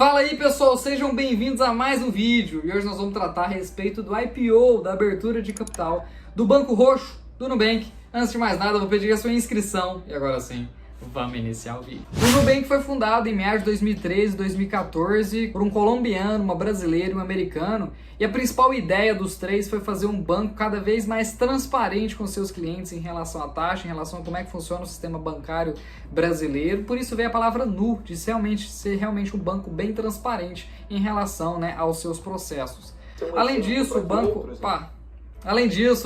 Fala aí pessoal, sejam bem-vindos a mais um vídeo e hoje nós vamos tratar a respeito do IPO, da abertura de capital do Banco Roxo, do Nubank. Antes de mais nada, eu vou pedir a sua inscrição e agora sim, vamos iniciar o vídeo. O Nubank foi fundado em meados de 2013 e 2014 por um colombiano, uma brasileira e um americano, e a principal ideia dos três foi fazer um banco cada vez mais transparente com seus clientes em relação à taxa, em relação a como é que funciona o sistema bancário brasileiro. Por isso veio a palavra NU, de ser realmente um banco bem transparente em relação, aos seus processos. Além disso,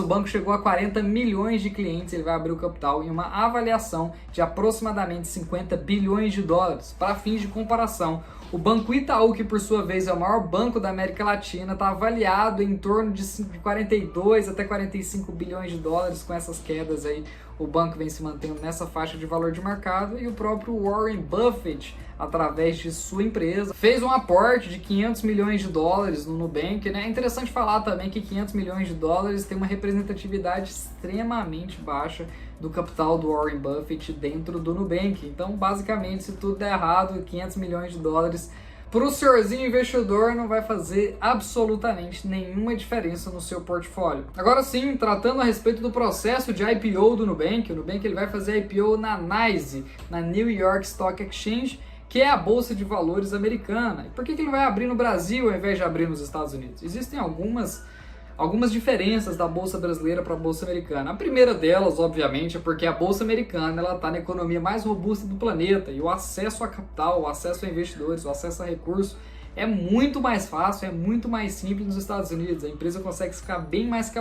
o banco chegou a 40 milhões de clientes, ele vai abrir o capital em uma avaliação de aproximadamente 50 bilhões de dólares. Para fins de comparação, o Banco Itaú, que por sua vez é o maior banco da América Latina, está avaliado em torno de 42 até 45 bilhões de dólares. Com essas quedas aí, o banco vem se mantendo nessa faixa de valor de mercado, e o próprio Warren Buffett, através de sua empresa, fez um aporte de 500 milhões de dólares no Nubank. É interessante falar também que 500 milhões de dólares tem uma representatividade extremamente baixa do capital do Warren Buffett dentro do Nubank. Então, basicamente, se tudo der errado, 500 milhões de dólares para o senhorzinho investidor não vai fazer absolutamente nenhuma diferença no seu portfólio. Agora sim, tratando a respeito do processo de IPO do Nubank, o Nubank ele vai fazer IPO na NYSE, na New York Stock Exchange, que é a bolsa de valores americana. E por que ele vai abrir no Brasil ao invés de abrir nos Estados Unidos? Existem algumas diferenças da bolsa brasileira para a bolsa americana. A primeira delas, obviamente, é porque a bolsa americana está na economia mais robusta do planeta, e o acesso a capital, o acesso a investidores, o acesso a recursos é muito mais fácil, é muito mais simples nos Estados Unidos. A empresa consegue ficar bem mais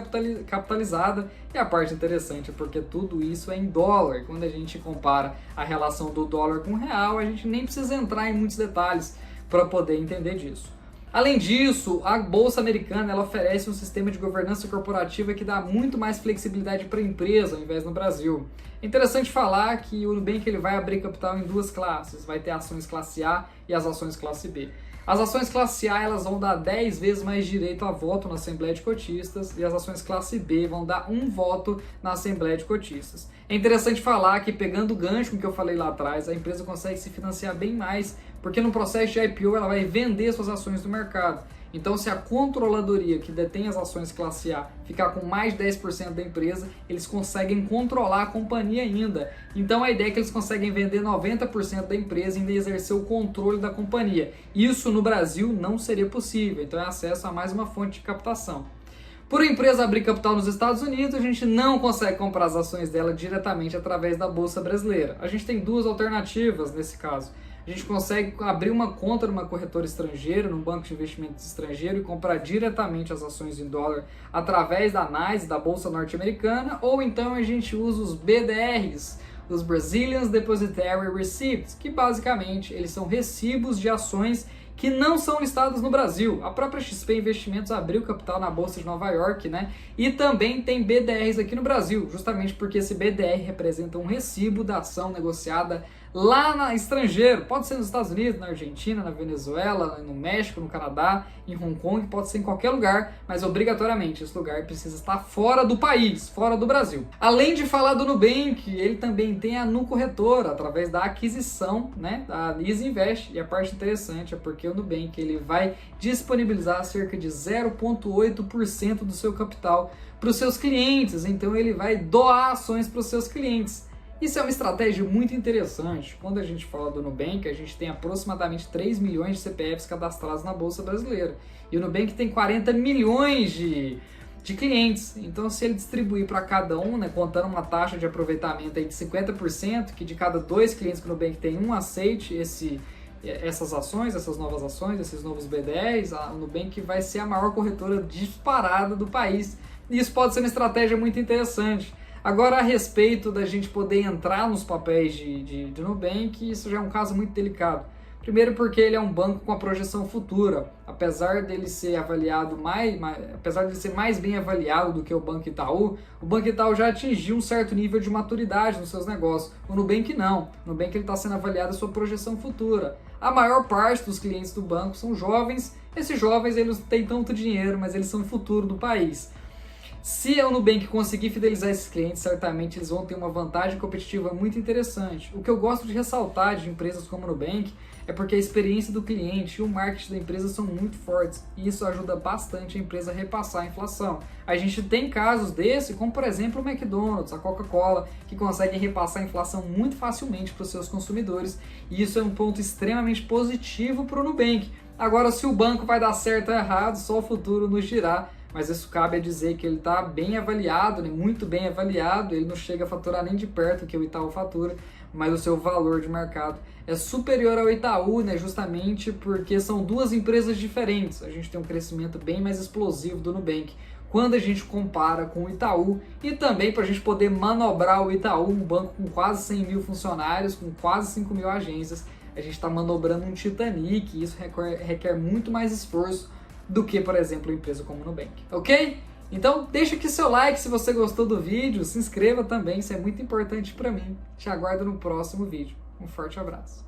capitalizada, e a parte interessante é porque tudo isso é em dólar. Quando a gente compara a relação do dólar com o real, a gente nem precisa entrar em muitos detalhes para poder entender disso. Além disso, a Bolsa Americana ela oferece um sistema de governança corporativa que dá muito mais flexibilidade para a empresa, ao invés no Brasil. É interessante falar que o Nubank ele vai abrir capital em duas classes, vai ter ações classe A e as ações classe B. As ações classe A elas vão dar 10 vezes mais direito a voto na Assembleia de Cotistas, e as ações classe B vão dar 1 voto na Assembleia de Cotistas. É interessante falar que, pegando o gancho com o que eu falei lá atrás, a empresa consegue se financiar bem mais, porque no processo de IPO ela vai vender suas ações no mercado. Então, se a controladoria que detém as ações classe A ficar com mais de 10% da empresa, eles conseguem controlar a companhia ainda. Então, a ideia é que eles conseguem vender 90% da empresa e ainda exercer o controle da companhia. Isso no Brasil não seria possível, então é acesso a mais uma fonte de captação. Por a empresa abrir capital nos Estados Unidos, a gente não consegue comprar as ações dela diretamente através da Bolsa Brasileira. A gente tem duas alternativas nesse caso. A gente consegue abrir uma conta numa corretora estrangeira, num banco de investimentos estrangeiro, e comprar diretamente as ações em dólar através da NYSE, da Bolsa Norte-Americana, ou então a gente usa os BDRs, os Brazilian Depositary Receipts, que basicamente eles são recibos de ações que não são listados no Brasil. A própria XP Investimentos abriu capital na Bolsa de Nova York, e também tem BDRs aqui no Brasil, justamente porque esse BDR representa um recibo da ação negociada lá no estrangeiro. Pode ser nos Estados Unidos, na Argentina, na Venezuela, no México, no Canadá, em Hong Kong, pode ser em qualquer lugar, mas obrigatoriamente esse lugar precisa estar fora do país, fora do Brasil. Além de falar do Nubank, ele também tem a Nu Corretora, através da aquisição da Easy Invest, e a parte interessante é porque o Nubank ele vai disponibilizar cerca de 0,8% do seu capital para os seus clientes, então ele vai doar ações para os seus clientes. Isso é uma estratégia muito interessante. Quando a gente fala do Nubank, a gente tem aproximadamente 3 milhões de CPFs cadastrados na Bolsa Brasileira. E o Nubank tem 40 milhões de clientes. Então, se ele distribuir para cada um, contando uma taxa de aproveitamento aí de 50%, que de cada 2 clientes que o Nubank tem, um aceite essas ações, essas novas ações, esses novos BDRs, o Nubank vai ser a maior corretora disparada do país. E isso pode ser uma estratégia muito interessante. Agora, a respeito da gente poder entrar nos papéis de Nubank, isso já é um caso muito delicado. Primeiro porque ele é um banco com a projeção futura. Apesar dele ser avaliado apesar de ele ser mais bem avaliado do que o Banco Itaú já atingiu um certo nível de maturidade nos seus negócios. O Nubank não. O Nubank está sendo avaliado a sua projeção futura. A maior parte dos clientes do banco são jovens. Esses jovens eles não têm tanto dinheiro, mas eles são o futuro do país. Se o Nubank conseguir fidelizar esses clientes, certamente eles vão ter uma vantagem competitiva muito interessante. O que eu gosto de ressaltar de empresas como o Nubank é porque a experiência do cliente e o marketing da empresa são muito fortes e isso ajuda bastante a empresa a repassar a inflação. A gente tem casos desse, como por exemplo o McDonald's, a Coca-Cola, que conseguem repassar a inflação muito facilmente para os seus consumidores e isso é um ponto extremamente positivo para o Nubank. Agora, se o banco vai dar certo ou errado, só o futuro nos dirá, mas isso cabe a dizer que ele está bem avaliado, né? Muito bem avaliado, ele não chega a faturar nem de perto o que o Itaú fatura, mas o seu valor de mercado é superior ao Itaú, né? Justamente porque são duas empresas diferentes. A gente tem um crescimento bem mais explosivo do Nubank quando a gente compara com o Itaú e também para a gente poder manobrar o Itaú, um banco com quase 100 mil funcionários, com quase 5 mil agências, a gente está manobrando um Titanic e isso requer muito mais esforço do que, por exemplo, uma empresa como o Nubank, ok? Então deixa aqui seu like se você gostou do vídeo, se inscreva também, isso é muito importante para mim. Te aguardo no próximo vídeo. Um forte abraço.